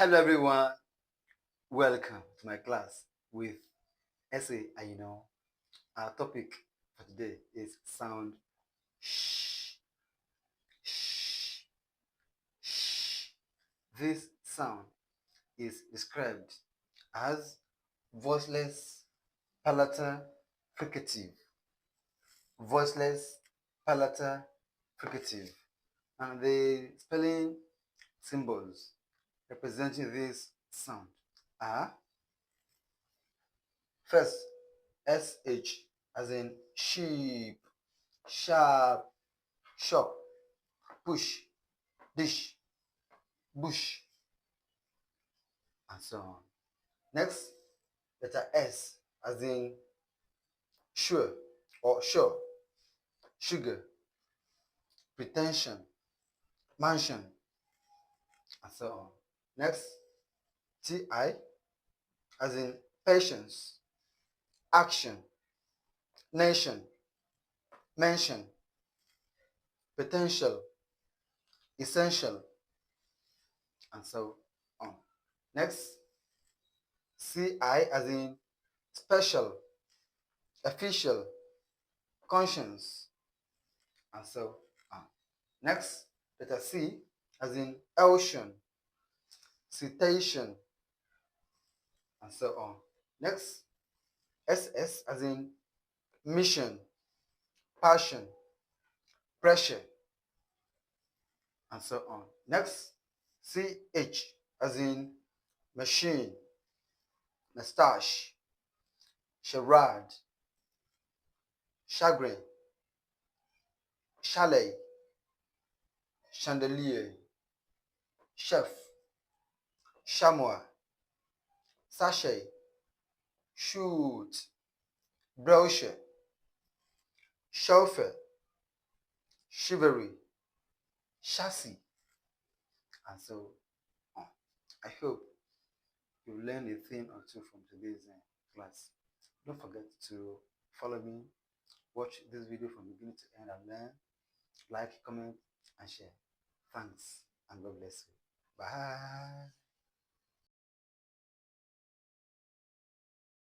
Hello everyone, welcome to my class with essay. And our topic for today is sound sh. Sh. Sh. This sound is described as voiceless palatal fricative. Voiceless palatal fricative. And the spelling symbols representing this sound are first sh as in sheep, sharp, shop, push, dish, bush, and so on. Next, letter s as in sure or sure, sugar, pretension, mansion, and so on. Next, ti as in patience, action, nation, mention, potential, essential, and so on. Next, ci as in special, official, conscience, and so on. Next, letter c as in ocean, citation, and so on. Next, ss as in mission, passion, pressure, and so on. Next, ch as in machine, mustache, charade, chagrin, chalet, chandelier, chef, chamois, sachet, shoot, brochure, chauffeur, chivalry, chassis, and so on. I hope you learned a thing or two from today's class. Don't forget to follow me, watch this video from beginning to end and learn, like, comment, and share. Thanks, and God bless you. Bye.